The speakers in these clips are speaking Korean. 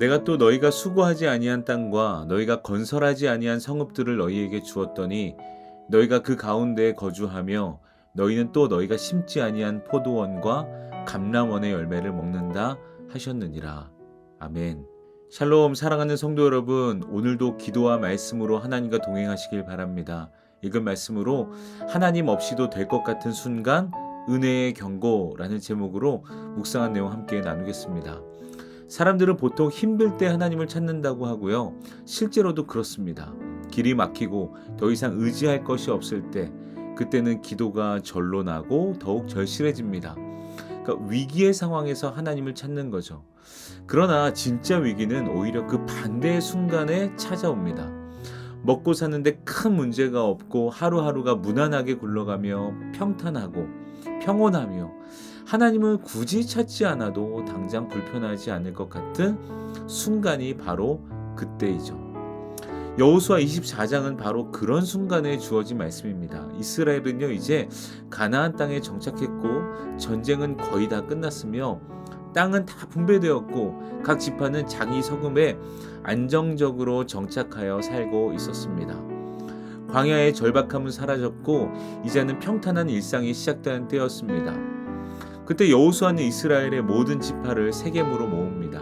내가 또 너희가 수고하지 아니한 땅과 너희가 건설하지 아니한 성읍들을 너희에게 주었더니 너희가 그 가운데에 거주하며 너희는 또 너희가 심지 아니한 포도원과 감람원의 열매를 먹는다 하셨느니라. 아멘. 샬롬. 사랑하는 성도 여러분, 오늘도 기도와 말씀으로 하나님과 동행하시길 바랍니다. 읽은 말씀으로 하나님 없이도 될 것 같은 순간 은혜의 경고라는 제목으로 묵상한 내용 함께 나누겠습니다. 사람들은 보통 힘들 때 하나님을 찾는다고 하고요. 실제로도 그렇습니다. 길이 막히고 더 이상 의지할 것이 없을 때, 그때는 기도가 절로 나고 더욱 절실해집니다. 그러니까 위기의 상황에서 하나님을 찾는 거죠. 그러나 진짜 위기는 오히려 그 반대의 순간에 찾아옵니다. 먹고 사는데 큰 문제가 없고 하루하루가 무난하게 굴러가며 평탄하고 평온하며 하나님을 굳이 찾지 않아도 당장 불편하지 않을 것 같은 순간이 바로 그때이죠. 여호수아 24장은 바로 그런 순간에 주어진 말씀입니다. 이스라엘은요, 이제 가나안 땅에 정착했고 전쟁은 거의 다 끝났으며 땅은 다 분배되었고 각 지파는 자기 성읍에 안정적으로 정착하여 살고 있었습니다. 광야의 절박함은 사라졌고 이제는 평탄한 일상이 시작되는 때였습니다. 그때 여호수아는 이스라엘의 모든 지파를 세겜으로 모읍니다.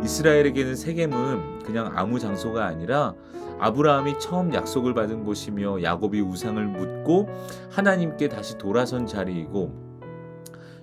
이스라엘에게는 세겜은 그냥 아무 장소가 아니라 아브라함이 처음 약속을 받은 곳이며 야곱이 우상을 묻고 하나님께 다시 돌아선 자리이고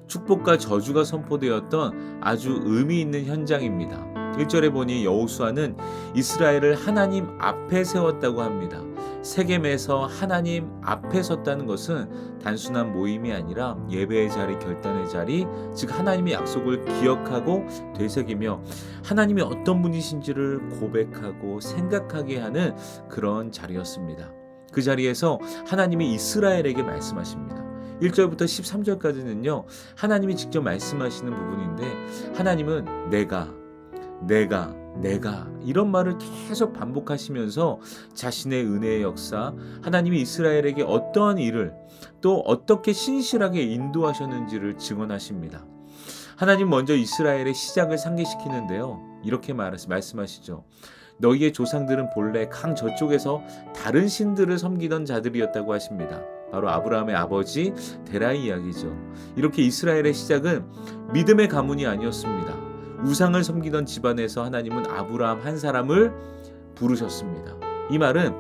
축복과 저주가 선포되었던 아주 의미 있는 현장입니다. 1절에 보니 여호수아는 이스라엘을 하나님 앞에 세웠다고 합니다. 세겜에서 하나님 앞에 섰다는 것은 단순한 모임이 아니라 예배의 자리, 결단의 자리, 즉 하나님의 약속을 기억하고 되새기며 하나님이 어떤 분이신지를 고백하고 생각하게 하는 그런 자리였습니다. 그 자리에서 하나님이 이스라엘에게 말씀하십니다. 1절부터 13절까지는요, 하나님이 직접 말씀하시는 부분인데 하나님은 내가 이런 말을 계속 반복하시면서 자신의 은혜의 역사, 하나님이 이스라엘에게 어떠한 일을 또 어떻게 신실하게 인도하셨는지를 증언하십니다. 하나님 먼저 이스라엘의 시작을 상기시키는데요, 이렇게 말씀하시죠. 너희의 조상들은 본래 강 저쪽에서 다른 신들을 섬기던 자들이었다고 하십니다. 바로 아브라함의 아버지 데라의 이야기죠. 이렇게 이스라엘의 시작은 믿음의 가문이 아니었습니다. 우상을 섬기던 집안에서 하나님은 아브라함 한 사람을 부르셨습니다. 이 말은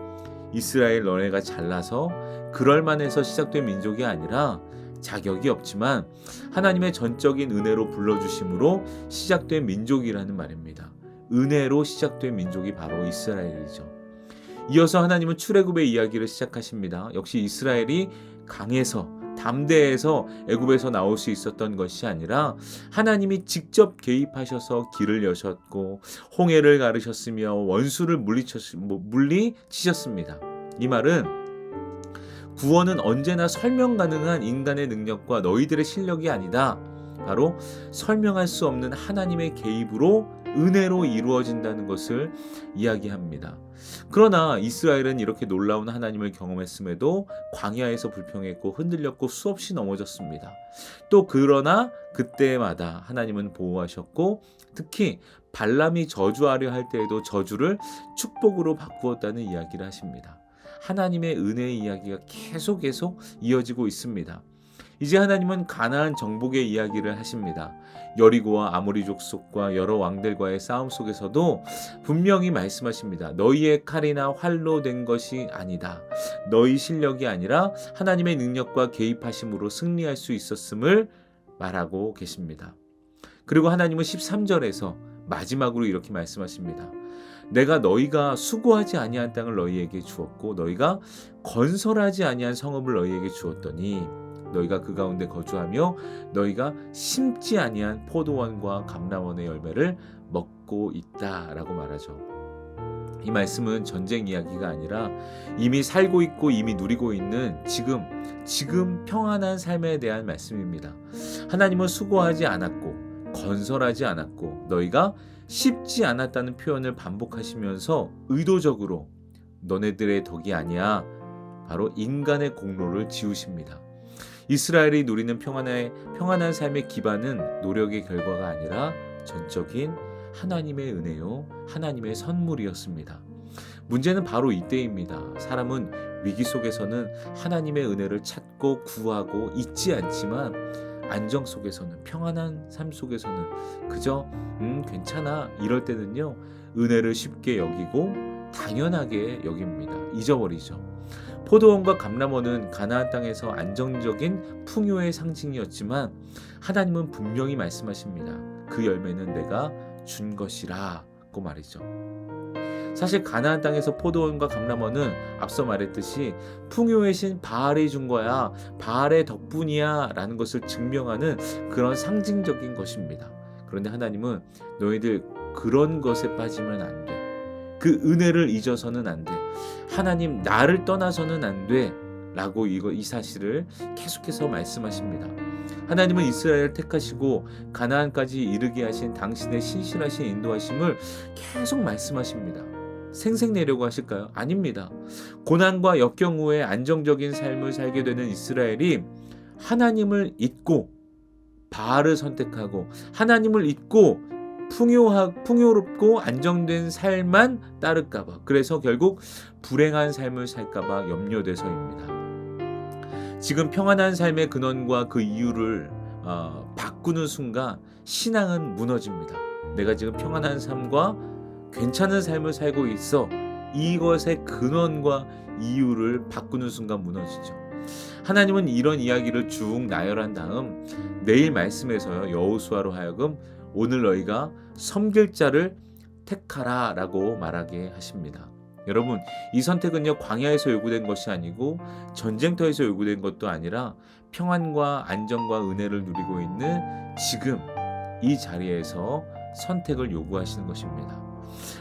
이스라엘 너네가 잘나서 그럴만해서 시작된 민족이 아니라 자격이 없지만 하나님의 전적인 은혜로 불러주심으로 시작된 민족이라는 말입니다. 은혜로 시작된 민족이 바로 이스라엘이죠. 이어서 하나님은 출애굽의 이야기를 시작하십니다. 역시 이스라엘이 강해서 담대해서 애굽에서 나올 수 있었던 것이 아니라 하나님이 직접 개입하셔서 길을 여셨고 홍해를 가르셨으며 원수를 물리치셨습니다. 이 말은 구원은 언제나 설명 가능한 인간의 능력과 너희들의 실력이 아니다. 바로 설명할 수 없는 하나님의 개입으로 은혜로 이루어진다는 것을 이야기합니다. 그러나 이스라엘은 이렇게 놀라운 하나님을 경험했음에도 광야에서 불평했고 흔들렸고 수없이 넘어졌습니다. 또 그러나 그때마다 하나님은 보호하셨고 특히 발람이 저주하려 할 때에도 저주를 축복으로 바꾸었다는 이야기를 하십니다. 하나님의 은혜의 이야기가 계속 이어지고 있습니다. 이제 하나님은 가나안 정복의 이야기를 하십니다. 여리고와 아모리 족속과 여러 왕들과의 싸움 속에서도 분명히 말씀하십니다. 너희의 칼이나 활로 된 것이 아니다. 너희 실력이 아니라 하나님의 능력과 개입하심으로 승리할 수 있었음을 말하고 계십니다. 그리고 하나님은 13절에서 마지막으로 이렇게 말씀하십니다. 내가 너희가 수고하지 아니한 땅을 너희에게 주었고 너희가 건설하지 아니한 성읍을 너희에게 주었더니 너희가 그 가운데 거주하며 너희가 심지 아니한 포도원과 감람원의 열매를 먹고 있다라고 말하죠. 이 말씀은 전쟁 이야기가 아니라 이미 살고 있고 이미 누리고 있는 지금 평안한 삶에 대한 말씀입니다. 하나님은 수고하지 않았고 건설하지 않았고 너희가 쉽지 않았다는 표현을 반복하시면서 의도적으로 너네들의 덕이 아니야 바로 인간의 공로를 지우십니다. 이스라엘이 누리는 평안한 삶의 기반은 노력의 결과가 아니라 전적인 하나님의 은혜요, 하나님의 선물이었습니다. 문제는 바로 이때입니다. 사람은 위기 속에서는 하나님의 은혜를 찾고 구하고 잊지 않지만 안정 속에서는, 평안한 삶 속에서는 그저 괜찮아 이럴 때는요, 은혜를 쉽게 여기고 당연하게 여깁니다. 잊어버리죠. 포도원과 감람원은 가나안 땅에서 안정적인 풍요의 상징이었지만 하나님은 분명히 말씀하십니다. 그 열매는 내가 준 것이라고 말이죠. 사실 가나안 땅에서 포도원과 감람원은 앞서 말했듯이 풍요의 신 바알이 준 거야, 바알의 덕분이야 라는 것을 증명하는 그런 상징적인 것입니다. 그런데 하나님은 너희들 그런 것에 빠지면 안 돼. 그 은혜를 잊어서는 안 돼. 하나님 나를 떠나서는 안 돼 라고 이 사실을 계속해서 말씀하십니다. 하나님은 이스라엘을 택하시고 가나안까지 이르게 하신 당신의 신실하신 인도하심을 계속 말씀하십니다. 생색내려고 하실까요? 아닙니다. 고난과 역경 후에 안정적인 삶을 살게 되는 이스라엘이 하나님을 잊고 바알을 선택하고 하나님을 잊고 풍요롭고 안정된 삶만 따를까봐, 그래서 결국 불행한 삶을 살까봐 염려돼서입니다. 지금 평안한 삶의 근원과 그 이유를 바꾸는 순간 신앙은 무너집니다. 내가 지금 평안한 삶과 괜찮은 삶을 살고 있어. 이것의 근원과 이유를 바꾸는 순간 무너지죠. 하나님은 이런 이야기를 쭉 나열한 다음 내일 말씀에서요, 여호수아로 하여금 오늘 너희가 섬길 자를 택하라 라고 말하게 하십니다. 여러분, 이 선택은요, 광야에서 요구된 것이 아니고 전쟁터에서 요구된 것도 아니라 평안과 안정과 은혜를 누리고 있는 지금 이 자리에서 선택을 요구하시는 것입니다.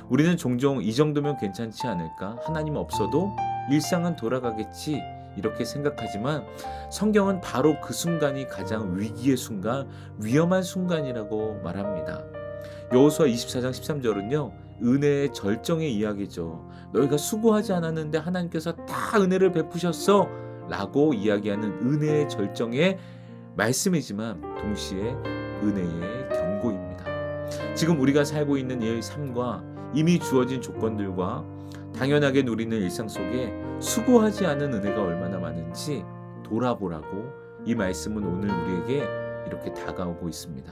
우리는 종종 이 정도면 괜찮지 않을까? 하나님 없어도 일상은 돌아가겠지 이렇게 생각하지만 성경은 바로 그 순간이 가장 위기의 순간, 위험한 순간이라고 말합니다. 여호수아 24장 13절은요, 은혜의 절정의 이야기죠. 너희가 수고하지 않았는데 하나님께서 다 은혜를 베푸셨어 라고 이야기하는 은혜의 절정의 말씀이지만 동시에 은혜의 경고입니다. 지금 우리가 살고 있는 이 삶과 이미 주어진 조건들과 당연하게 누리는 일상 속에 수고하지 않은 은혜가 얼마나 많은지 돌아보라고 이 말씀은 오늘 우리에게 이렇게 다가오고 있습니다.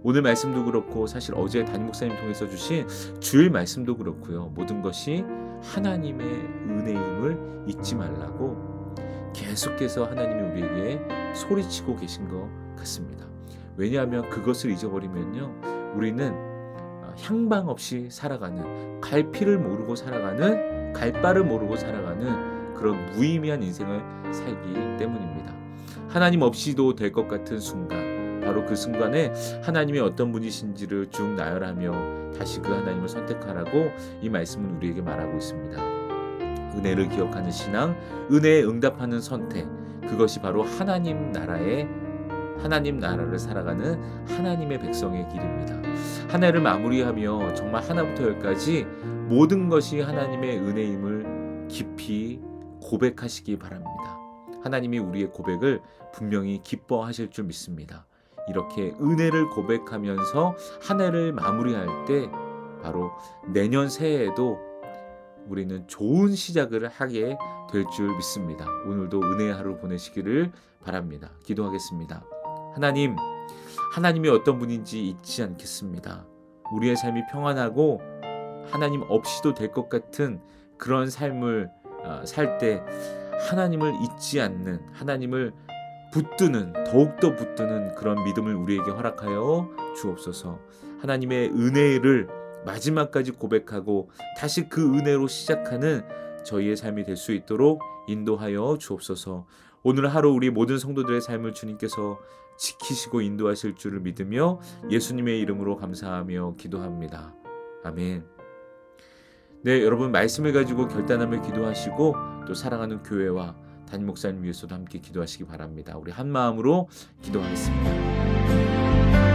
오늘 말씀도 그렇고 사실 어제 담임 목사님 통해서 주신 주일 말씀도 그렇고요. 모든 것이 하나님의 은혜임을 잊지 말라고 계속해서 하나님이 우리에게 소리치고 계신 것 같습니다. 왜냐하면 그것을 잊어버리면요, 우리는 향방 없이 살아가는, 갈피를 모르고 살아가는, 갈바를 모르고 살아가는 그런 무의미한 인생을 살기 때문입니다. 하나님 없이도 될 것 같은 순간, 바로 그 순간에 하나님이 어떤 분이신지를 쭉 나열하며 다시 그 하나님을 선택하라고 이 말씀은 우리에게 말하고 있습니다. 은혜를 기억하는 신앙, 은혜에 응답하는 선택, 그것이 바로 하나님 나라를 살아가는 하나님의 백성의 길입니다. 한 해를 마무리하며 정말 하나부터 열까지 모든 것이 하나님의 은혜임을 깊이 고백하시기 바랍니다. 하나님이 우리의 고백을 분명히 기뻐하실 줄 믿습니다. 이렇게 은혜를 고백하면서 한 해를 마무리할 때 바로 내년 새해에도 우리는 좋은 시작을 하게 될 줄 믿습니다. 오늘도 은혜의 하루 보내시기를 바랍니다. 기도하겠습니다. 하나님이 어떤 분인지 잊지 않겠습니다. 우리의 삶이 평안하고 하나님 없이도 될 것 같은 그런 삶을 살 때 하나님을 잊지 않는, 하나님을 더욱더 붙드는 그런 믿음을 우리에게 허락하여 주옵소서. 하나님의 은혜를 마지막까지 고백하고 다시 그 은혜로 시작하는 저희의 삶이 될 수 있도록 인도하여 주옵소서. 오늘 하루 우리 모든 성도들의 삶을 주님께서 지키시고 인도하실 줄을 믿으며 예수님의 이름으로 감사하며 기도합니다. 아멘. 네, 여러분 말씀을 가지고 결단하며 기도하시고 또 사랑하는 교회와 담임 목사님 위해서도 함께 기도하시기 바랍니다. 우리 한 마음으로 기도하겠습니다.